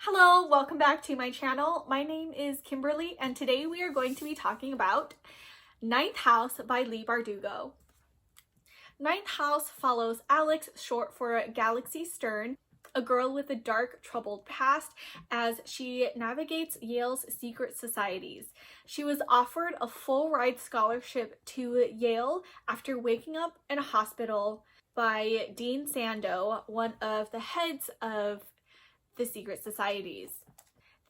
Hello, welcome back to my channel. My name is Kimberly and today we are going to be talking about Ninth House by Leigh Bardugo. Ninth House follows Alex, short for Galaxy Stern, a girl with a dark, troubled past, as she navigates Yale's secret societies. She was offered a full-ride scholarship to Yale after waking up in a hospital by Dean Sando, one of the heads of the secret societies.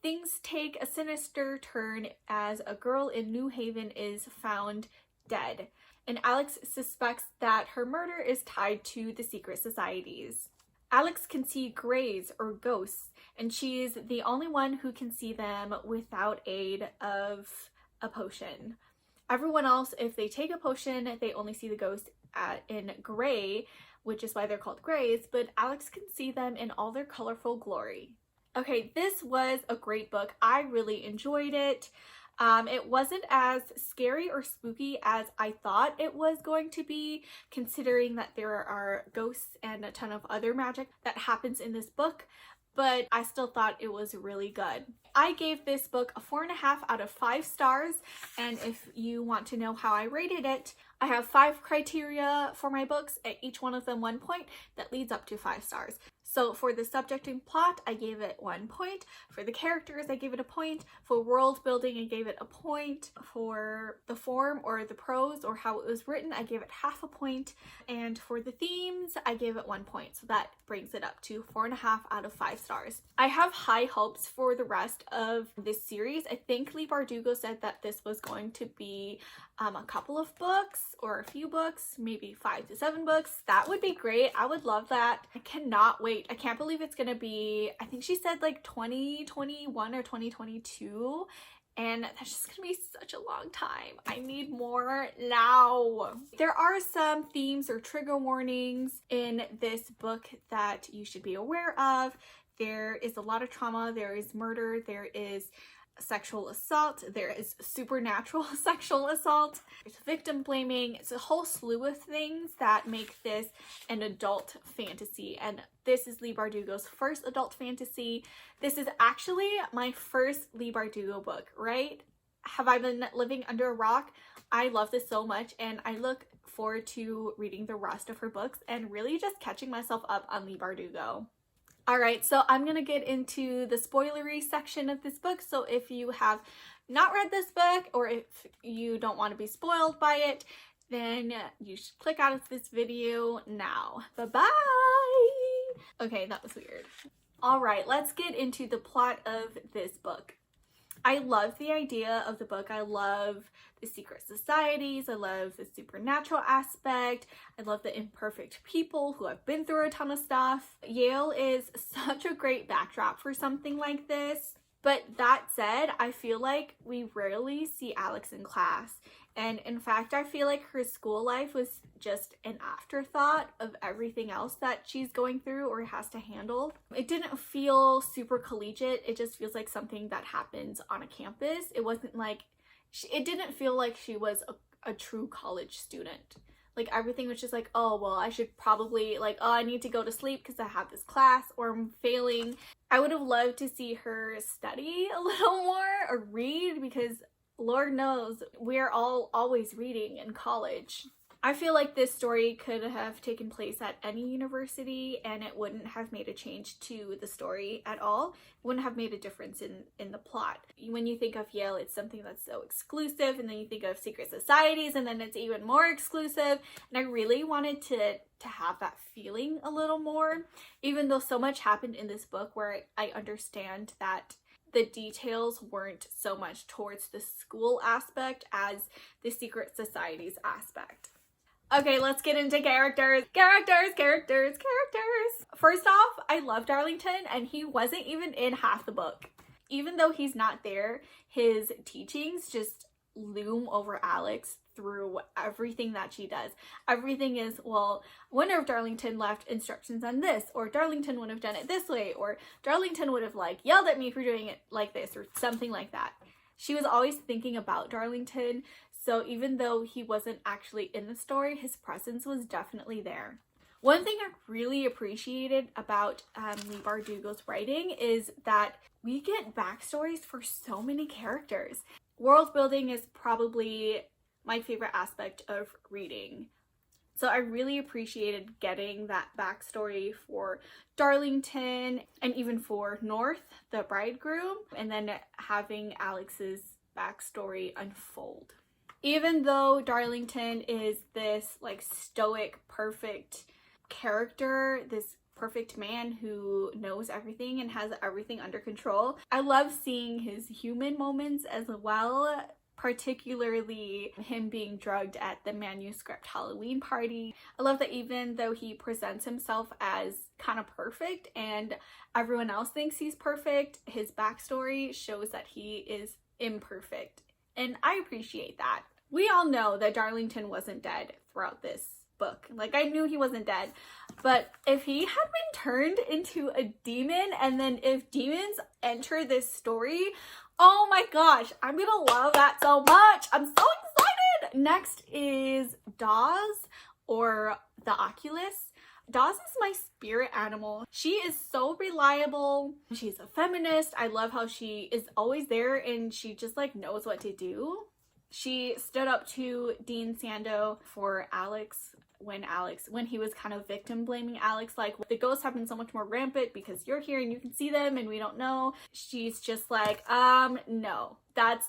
Things take a sinister turn as a girl in New Haven is found dead, and Alex suspects that her murder is tied to the secret societies. Alex can see greys or ghosts, and she's the only one who can see them without aid of a potion. Everyone else, if they take a potion, they only see the ghost in gray, which is why they're called greys, but Alex can see them in all their colorful glory. Okay, this was a great book. I really enjoyed it. It wasn't as scary or spooky as I thought it was going to be, considering that there are ghosts and a ton of other magic that happens in this book, but I still thought it was really good. I gave this book a 4.5 out of 5 stars, and if you want to know how I rated it, I have 5 criteria for my books, at each one of them 1 point, that leads up to 5 stars. So for the subject and plot, I gave it 1 point. For the characters, I gave it a point. For world building, I gave it a point. For the form or the prose or how it was written, I gave it half a point. And for the themes, I gave it 1 point. So that brings it up to 4.5 out of 5 stars. I have high hopes for the rest of this series. I think Leigh Bardugo said that this was going to be a couple of books or a few books, maybe 5 to 7 books. That would be great. I would love that. I cannot wait. I can't believe it's gonna be, I think she said like 2021 or 2022, and that's just gonna be such a long time. I need more now. There are some themes or trigger warnings in this book that you should be aware of. There is a lot of trauma, there is murder, there is sexual assault, there is supernatural sexual assault, there's victim blaming. It's a whole slew of things that make this an adult fantasy, and this is Leigh Bardugo's first adult fantasy. This is actually my first Leigh Bardugo book, right? Have I been living under a rock? I love this so much, and I look forward to reading the rest of her books and really just catching myself up on Leigh Bardugo. Alright, so I'm going to get into the spoilery section of this book, so if you have not read this book or if you don't want to be spoiled by it, then you should click out of this video now. Bye-bye! Okay, that was weird. Alright, let's get into the plot of this book. I love the idea of the book. I love the secret societies. I love the supernatural aspect. I love the imperfect people who have been through a ton of stuff. Yale is such a great backdrop for something like this. But that said, I feel like we rarely see Alex in class. And in fact, I feel like her school life was just an afterthought of everything else that she's going through or has to handle. It didn't feel super collegiate. It just feels like something that happens on a campus. It wasn't like, it didn't feel like she was a true college student. Like everything was just like, oh, well, I should probably like, oh, I need to go to sleep because I have this class or I'm failing. I would have loved to see her study a little more or read, because Lord knows we're all always reading in college. I feel like this story could have taken place at any university and it wouldn't have made a change to the story at all. It wouldn't have made a difference in the plot. When you think of Yale, it's something that's so exclusive, and then you think of secret societies and then it's even more exclusive. And I really wanted to have that feeling a little more, even though so much happened in this book where I understand that the details weren't so much towards the school aspect as the secret societies aspect. Okay, let's get into characters. Characters. First off, I love Darlington, and he wasn't even in half the book. Even though he's not there, his teachings just loom over Alex through everything that she does. Everything is, well, I wonder if Darlington left instructions on this, or Darlington would have done it this way, or Darlington would have like yelled at me for doing it like this, or something like that. She was always thinking about Darlington, so even though he wasn't actually in the story, his presence was definitely there. One thing I really appreciated about Leigh Bardugo's writing is that we get backstories for so many characters. World building is probably my favorite aspect of reading. So I really appreciated getting that backstory for Darlington and even for North, the bridegroom, and then having Alex's backstory unfold. Even though Darlington is this like stoic, perfect character, this perfect man who knows everything and has everything under control, I love seeing his human moments as well. Particularly him being drugged at the manuscript Halloween party. I love that even though he presents himself as kind of perfect and everyone else thinks he's perfect, his backstory shows that he is imperfect. And I appreciate that. We all know that Darlington wasn't dead throughout this book. Like, I knew he wasn't dead, but if he had been turned into a demon, and then if demons enter this story, oh my gosh, I'm gonna love that so much. I'm so excited. Next is Dawes, or the Oculus. Dawes is my spirit animal. She is so reliable. She's a feminist. I love how she is always there and she just like knows what to do. She stood up to Dean Sando for Alex when he was kind of victim blaming Alex, like, the ghosts have been so much more rampant because you're here and you can see them and we don't know. She's just like, no, that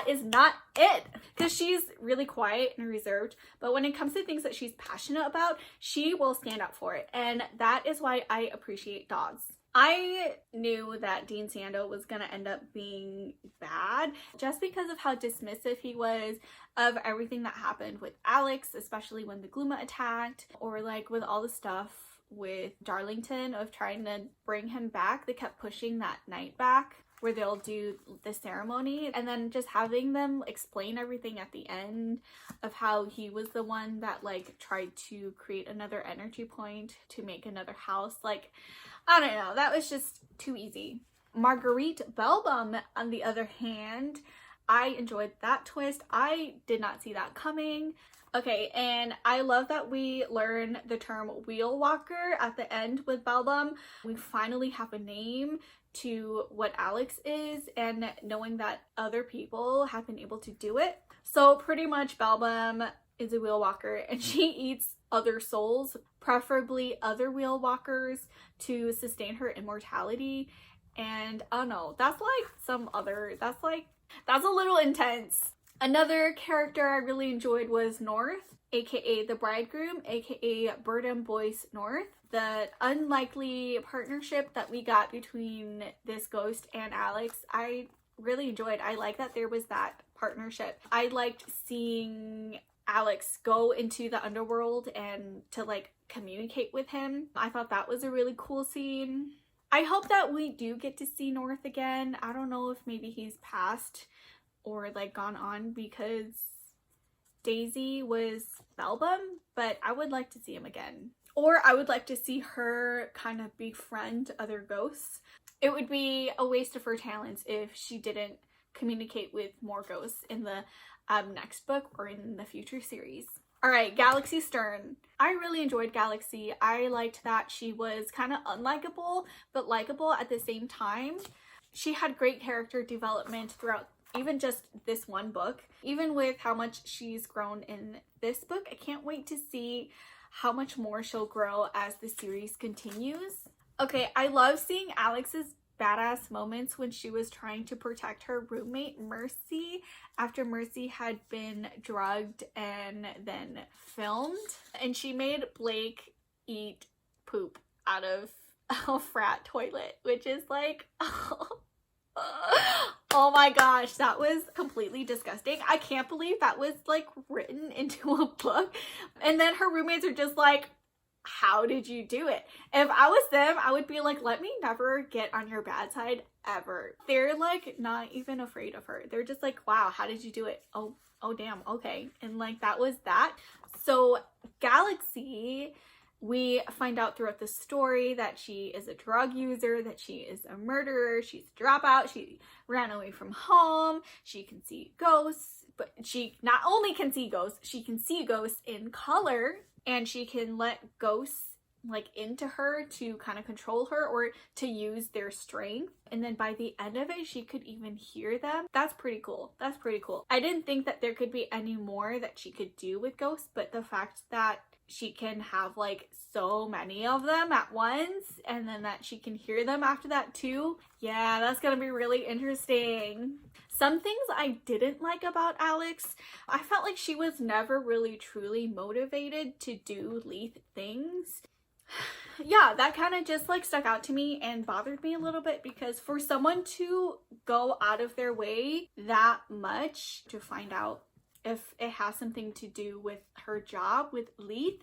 is not it. Because she's really quiet and reserved, but when it comes to things that she's passionate about, she will stand up for it. And that is why I appreciate Dawes. I knew that Dean Sando was gonna end up being bad just because of how dismissive he was of everything that happened with Alex, especially when the Gluma attacked, or like with all the stuff with Darlington of trying to bring him back. They kept pushing that night back where they'll do the ceremony, and then just having them explain everything at the end of how he was the one that like tried to create another energy point to make another house. Like, I don't know, that was just too easy. Marguerite Belbum, on the other hand, I enjoyed that twist. I did not see that coming. Okay, and I love that we learn the term wheel walker at the end with Belbum. We finally have a name to what Alex is, and knowing that other people have been able to do it. So pretty much Belbum is a wheel walker and she eats other souls, preferably other wheel walkers, to sustain her immortality. And I don't know, that's a little intense. Another character I really enjoyed was North, aka the bridegroom, aka Burden Boyce North. The unlikely partnership that we got between this ghost and Alex, I really enjoyed. I like that there was that partnership. I liked seeing Alex go into the underworld and to like communicate with him. I thought that was a really cool scene. I hope that we do get to see North again. I don't know if maybe he's passed or like gone on because Daisy was Belbum, but I would like to see him again. Or I would like to see her kind of befriend other ghosts. It would be a waste of her talents if she didn't communicate with more ghosts in the next book or in the future series. Alright, Galaxy Stern. I really enjoyed Galaxy. I liked that she was kind of unlikable, but likable at the same time. She had great character development throughout even just this one book. Even with how much she's grown in this book, I can't wait to see how much more she'll grow as the series continues. Okay, I love seeing Alex's badass moments when she was trying to protect her roommate Mercy after Mercy had been drugged and then filmed, and she made Blake eat poop out of a frat toilet, which is like oh my gosh, that was completely disgusting. I can't believe that was like written into a book. And then her roommates are just like, how did you do it? If I was them, I would be like, let me never get on your bad side ever. They're like not even afraid of her. They're just like, wow, how did you do it? Oh damn, okay. And like that was that. So Galaxy, we find out throughout the story that she is a drug user, that she is a murderer, she's a dropout, she ran away from home, she can see ghosts, but she not only can see ghosts, she can see ghosts in color. and she can let ghosts like into her to kind of control her or to use their strength. And then by the end of it, she could even hear them. That's pretty cool. That's pretty cool. I didn't think that there could be any more that she could do with ghosts, but the fact that she can have like so many of them at once and then that she can hear them after that too. Yeah, that's gonna be really interesting. Some things I didn't like about Alex, I felt like she was never really truly motivated to do Leigh things. Yeah, that kind of just like stuck out to me and bothered me a little bit, because for someone to go out of their way that much to find out if it has something to do with her job with Leigh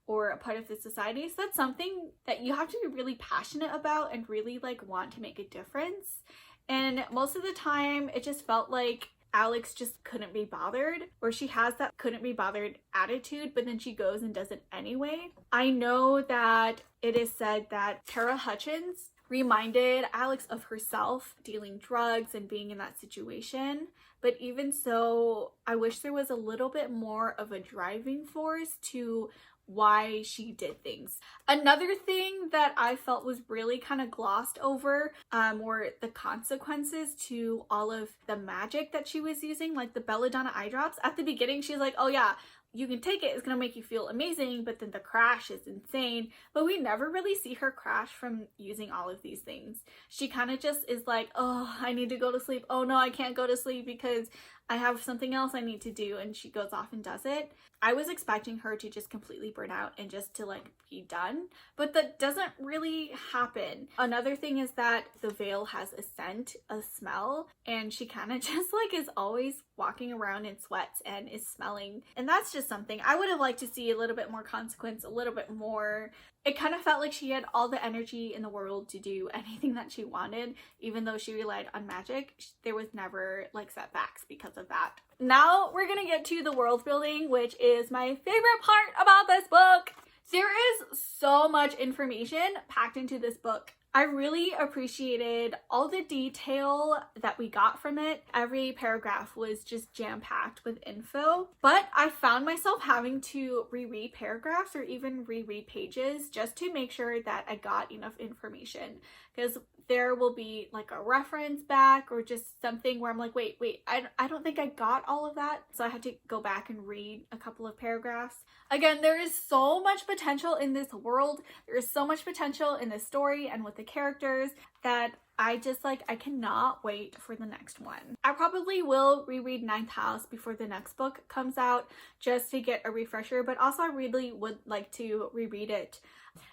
or a part of the society, so that's something that you have to be really passionate about and really like want to make a difference. And most of the time it just felt like Alex just couldn't be bothered, or she has that couldn't be bothered attitude, but then she goes and does it anyway. I know that it is said that Tara Hutchins reminded Alex of herself dealing drugs and being in that situation, but even so, I wish there was a little bit more of a driving force to why she did things. Another thing that I felt was really kind of glossed over were the consequences to all of the magic that she was using, like the belladonna eye drops. At the beginning, she's like, oh yeah, you can take it, it's gonna make you feel amazing, but then the crash is insane. But we never really see her crash from using all of these things. She kind of just is like, oh, I need to go to sleep. Oh no, I can't go to sleep because I have something else I need to do, and she goes off and does it. I was expecting her to just completely burn out and just to like be done, but that doesn't really happen. Another thing is that the veil has a scent, a smell, and she kind of just like is always walking around in sweats and is smelling, and that's just something I would have liked to see a little bit more consequence, a little bit more. It kind of felt like she had all the energy in the world to do anything that she wanted, even though she relied on magic. There was never like setbacks because of that. Now we're gonna get to the world building, which is my favorite part about this book. There is so much information packed into this book. I really appreciated all the detail that we got from it. Every paragraph was just jam-packed with info, but I found myself having to reread paragraphs or even reread pages just to make sure that I got enough information, because there will be like a reference back or just something where I'm like, wait, I don't think I got all of that. So I had to go back and read a couple of paragraphs. Again, there is so much potential in this world. There is so much potential in this story and with the characters that I just like, I cannot wait for the next one. I probably will reread Ninth House before the next book comes out just to get a refresher, but also I really would like to reread it.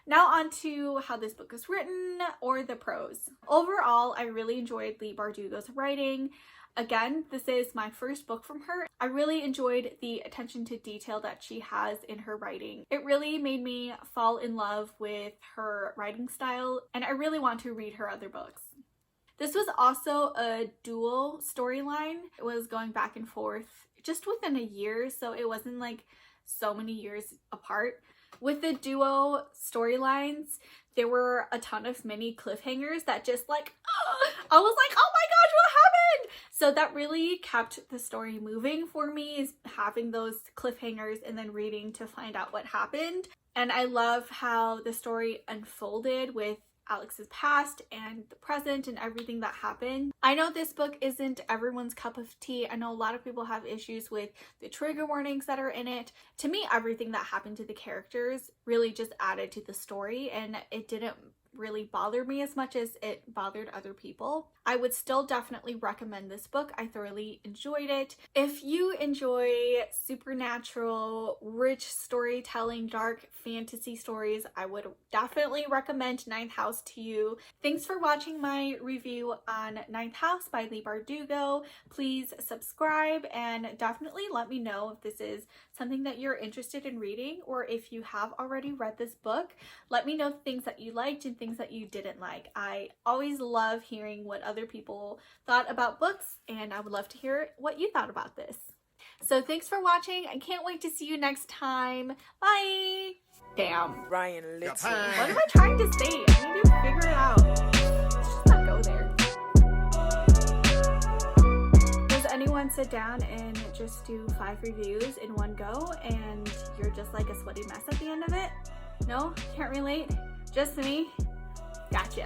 Now on to how this book is written, or the prose. Overall, I really enjoyed Leigh Bardugo's writing. Again, this is my first book from her. I really enjoyed the attention to detail that she has in her writing. It really made me fall in love with her writing style, and I really want to read her other books. This was also a dual storyline. It was going back and forth just within a year, so it wasn't like so many years apart. With the duo storylines, there were a ton of mini cliffhangers that just like, I was like, oh my gosh, what happened? So that really kept the story moving for me, is having those cliffhangers and then reading to find out what happened. And I love how the story unfolded with Alex's past and the present and everything that happened. I know this book isn't everyone's cup of tea. I know a lot of people have issues with the trigger warnings that are in it. To me, everything that happened to the characters really just added to the story, and it didn't really bother me as much as it bothered other people. I would still definitely recommend this book. I thoroughly enjoyed it. If you enjoy supernatural, rich storytelling, dark fantasy stories, I would definitely recommend Ninth House to you. Thanks for watching my review on Ninth House by Leigh Bardugo. Please subscribe and definitely let me know if this is something that you're interested in reading, or if you have already read this book. Let me know things that you liked and things that you didn't like. I always love hearing what other people thought about books, and I would love to hear what you thought about this. So thanks for watching. I can't wait to see you next time. Bye! Damn. Ryan Little. What am I trying to say? I need to figure it out. Let's just not go there. Does anyone sit down and just do 5 reviews in one go and you're just like a sweaty mess at the end of it? No? Can't relate? Just me? Gotcha.